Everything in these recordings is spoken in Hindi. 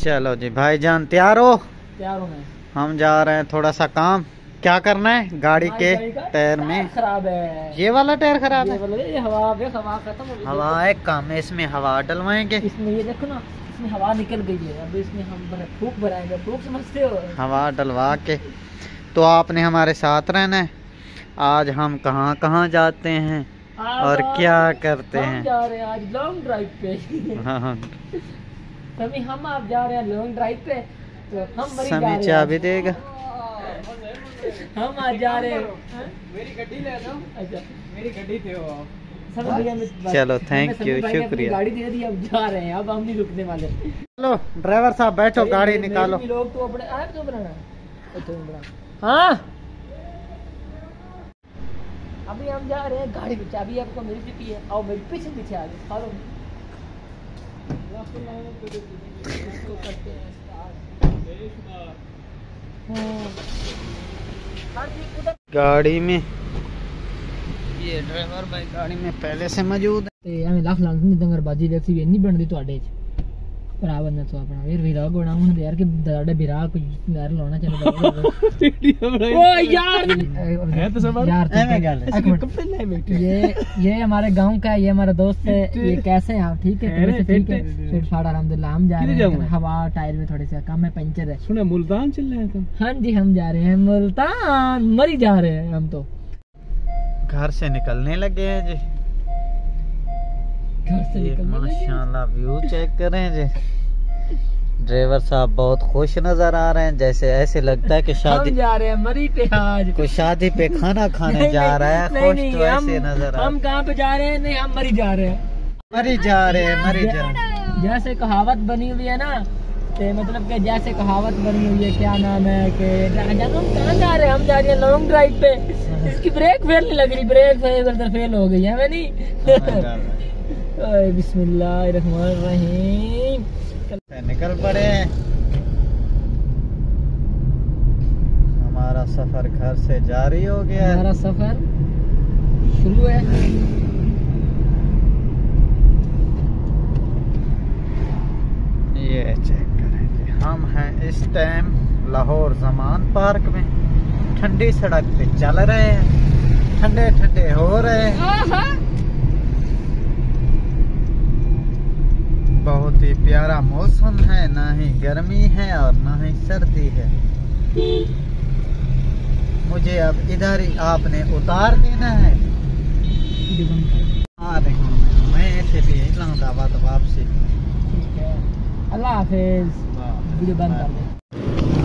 चलो जी भाईजान, तैयार हो? तैयार हूँ मैं। हम जा रहे हैं थोड़ा सा काम। क्या करना है? गाड़ी के टायर में खराब है। ये वाला टायर खराब है। ये हवा खत्म हो गई। हवा है कम है, इसमें हवा डलवाएंगे। इसमें ये देखो ना, इसमें हवा निकल गई है। अब इसमें हम फूक भराएंगे। फूक समझते हो? हवा डलवा के। तो आपने हमारे साथ रहना है। आज हम कहाँ कहाँ जाते हैं और क्या करते हैं? जा रहे हैं आज लॉन्ग ड्राइव पे। हाँ, तभी हम आप जा रहे हैं लॉन्ग ड्राइव पे। तो हम समी चाबी देगा। हम आज जा रहे हैं। मेरी गड्डी ले लो। अच्छा, मेरी गड्डी थे वो। चलो थैंक यू, शुक्रिया। गाड़ी दे दी, अब जा रहे हैं। अब हम नहीं रुकने वाले। चलो ड्राइवर साहब बैठो, गाड़ी निकालो। लोग तो अपने ऐप तो बनाना। हाँ, अभी हम जा रहे हैं गाड़ी में। चाबी आपको मेरी चुकी है। आओ मेरे पीछे पीछे आ गए। फॉलो गाड़ी में ये ड्राइवर भाई गाड़ी में पहले से मौजूद है। ਤੇ ਐਵੇਂ ਲੱਖ ਲਾਂਤ ਨਹੀਂ ਦੰਗਰਬਾਜੀ ਦੇਖੀ ਵੀ ਨਹੀਂ ਬਣਦੀ ਤੁਹਾਡੇ ਚ ਭਰਾ ਬੰਦਾ ਤੋਂ ਆਪਣਾ ਵੀਰ ਵੀਰਾ ਬਣਾ ਹੁਣ ਯਾਰ ਕਿ ਤੁਹਾਡੇ ਵੀਰਾ ਕੋਈ ਨਹਿਰ ਲਾਉਣਾ ਚਾਹੀਦਾ। ਓ यार है तो सब यार ऐਵੇਂ ਗੱਲ है। कपड़े ले बैठे। ये हमारे गांव का है, ये हमारा दोस्त है। ये कैसे हैं आप? ठीक है, ठीक है। फिर फाड़ा अल्हम्दुलिल्लाह हम जा रहे हैं। हवा टायर में थोड़े से कम है, पंचर है। सुना मुल्तान चल रहे हैं तुम? हाँ जी, हम जा रहे हैं मुल्तान। मरी जा रहे हैं हम तो। घर से निकलने लगे हैं जी। माशाल्लाह व्यू चेक करें जी। ड्राइवर साहब बहुत खुश नजर आ रहे हैं, जैसे ऐसे लगता है कि शादी जा रहे हैं मरी पे। आज कोई शादी पे खाना खाने जा रहा है। खुश तो ऐसे नजर आ। हम कहाँ पे जा रहे हैं? नहीं, हम मरी जा रहे हैं। मरी जा रहे हैं। जैसे कहावत बनी हुई है ना, तो मतलब कि जैसे कहावत बनी हुई है, क्या नाम है कि हम कहाँ जा रहे हैं? हम जा रहे हैं लॉन्ग ड्राइव पे। इसकी ब्रेक फेल नहीं लग रही। ब्रेक फेल हो गई है। नहीं बिस्मिल्लाहिर्रहमानिर्रहीम। निकल पड़े। हमारा सफर घर से जारी हो गया। हमारा सफर शुरू है। ये चेक करेंगे। हम हैं इस टाइम लाहौर जमान पार्क में। ठंडी सड़क पे चल रहे हैं, ठंडे ठंडे हो रहे हैं। बहुत ही प्यारा मौसम है, ना ही गर्मी है और ना ही सर्दी है। मुझे अब इधर ही आपने उतार देना है। आ रही हूँ मैं ऐसे भी इस्लामाबाद वापसी। अल्लाह हाफिज। वीडियो बंद कर दे।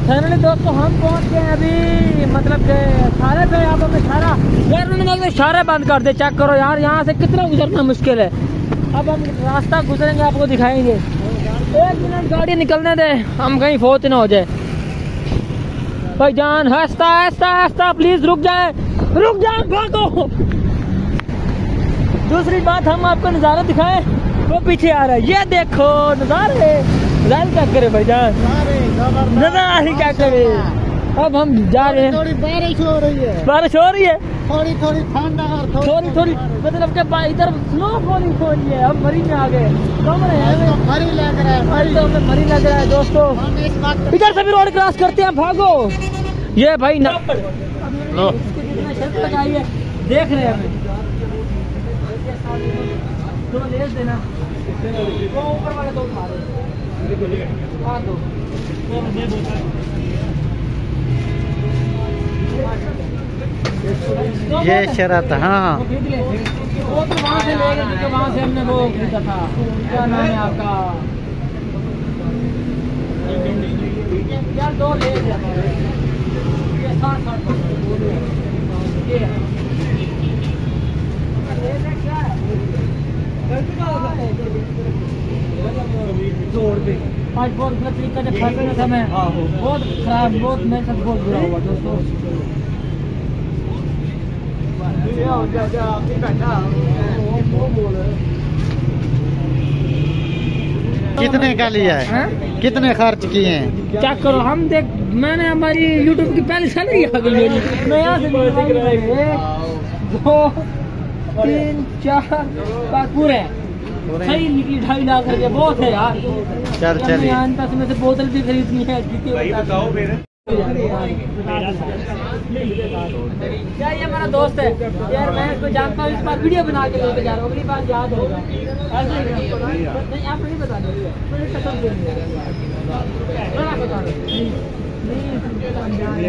फाइनली दोस्तों हम पहुंच गए अभी, मतलब के सारे पे यहाँ पे सारा यार उन्होंने सारे बंद कर दे। चेक करो यार, यहाँ से कितना गुजरना मुश्किल है। अब हम रास्ता गुजरेंगे, आपको दिखाएंगे। एक मिनट गाड़ी निकलने दे, हम कहीं फोत ना हो जाए। भाई जान हंसता हंसता हंसता प्लीज रुक जाए, भागो। दूसरी बात, हम आपको नज़ारा दिखाएं, वो पीछे आ रहा है। ये देखो नज़ारे क्या करे भाई जान, नज़ारे क्या करे। अब हम जा रहे हैं। थोड़ी बारिश हो रही है। थोड़ी ठंडा और थोड़ी मतलब के इधर स्नोफॉल हो रही है। हम मरी में आ गए। मरी लग रहा है। मरी लग रहा है दोस्तों। इधर से भी रोड क्रॉस करते हैं, भागो। ये भाई ना लो शर्त लगाई है, देख रहे हैं हमें। दो ले देना, वो ऊपर वाले दो खा रहे। हाँ दो ये शरत। हाँ, वो तो वहाँ से ले गए, क्योंकि वहाँ से हमने वो खरीदा था। क्या नाम है आपका यार? दो ले आज बहुत तरीका जब फंसे ना था मैं, बहुत खराब, बहुत मेरे साथ बहुत बुरा हुआ दोस्तों। कितने का लिया है? कितने खर्च किए हैं? क्या करो हम देख, मैंने हमारी यूट्यूब की पहले सैलरी आ गई मेरी। मैं यहाँ से 1 2 3 4 पूरे पूरे सही निकली 2.5 लाख रुपए बहुत है यार। चल चलिए में से बोतल भी खरीदनी है। भाई बताओ फिर। क्या ये हमारा दोस्त है यार, मैं इसको जानता हूँ। इस बार वीडियो बना के लेके जा रहा हूँ, अगली बार याद होगा। ऐसे ही नहीं, आप नहीं बता दो, मुझे कसम दे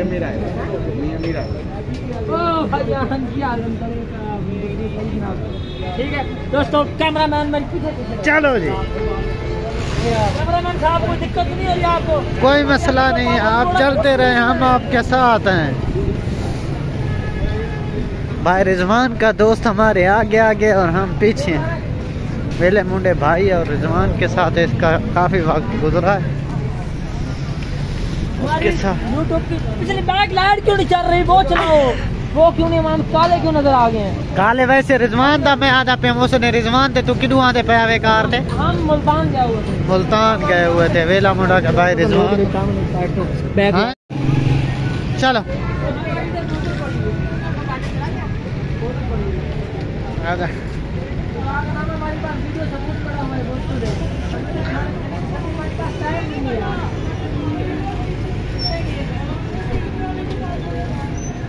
मेरा है। ओ भाईजान जी आलम ठीक है दोस्तों। कैमरामैन मैं पीछे चलो जी, कैमरामैन साहब कोई दिक्कत नहीं हो रही आपको? कोई मसला नहीं, आप चलते रहे, हम आपके साथ हैं। भाई रिजवान का दोस्त हमारे आगे आगे और हम पीछे हैं। वेले मुंडे भाई और रिजवान के साथ इसका काफी वक्त गुजरा है। उसके साथ यूट्यूब की पिछली बैक लाइट क्यों नहीं चल रही? वो चलाओ, वो क्यों नहीं? हम काले क्यों नजर आ गए हैं? काले वैसे रिजवान था, मैं आधा पे उसने रिजवान थे, तू किदू आधे पे आवे कार थे? हम मुल्तान गए हुए थे। मुल्तान गए हुए थे। वेला मुंडा का भाई रिजवान। हाँ? चलो आगे।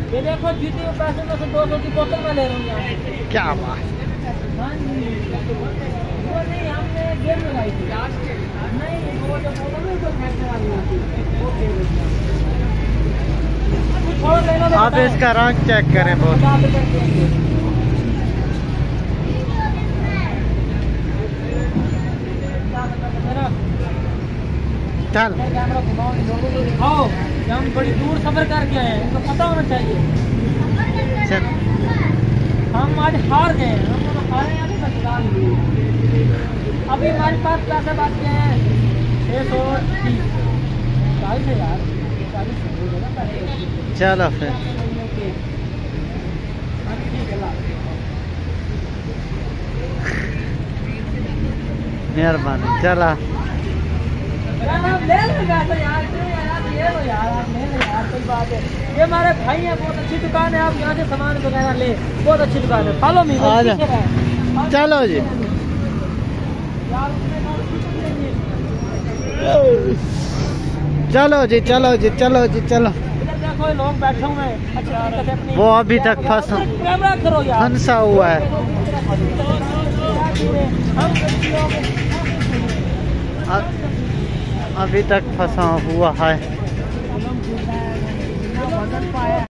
ये देखो जीते हुए पैसे में से 200 की बोतल में ले रहा हूँ यहाँ। क्या बात। हाँ जी, वो नहीं हमने गेम लगाई थी। नहीं वो जो बोतल है जो फेंकने वाली होती है, वो खेल रही थी। कुछ और लेना तो आप इसका रंग चेक करें बहुत। चल कैमरा घुमाओ, लोगों को दिखाओ कि हम बड़ी दूर सफर करके आए हैं, इनको पता होना चाहिए। चल हम आज हार गए हैं, हम तो हारे हैं, अभी तक हार गए। अभी हमारे पास पैसे बाकी हैं 630 40 है यार, 40 हो गए ना पैसे। चलो फिर मेहरबानी। चला ले लो यार, ये लो यार, आप ले लो यार, कोई बात है। ये हमारे भाई हैं, बहुत अच्छी दुकान है, आप यहाँ से सामान वगैरह ले, बहुत अच्छी दुकान है। Follow me. चलो जी, चलो जी, चलो जी, चलो जी, चलो। इधर देखो लोग बैठे हुए हैं अच्छे तरीके से अपनी। वो अभी तक कैमरा करो यार, फंसा हुआ है। अभी तक फंसा हुआ है।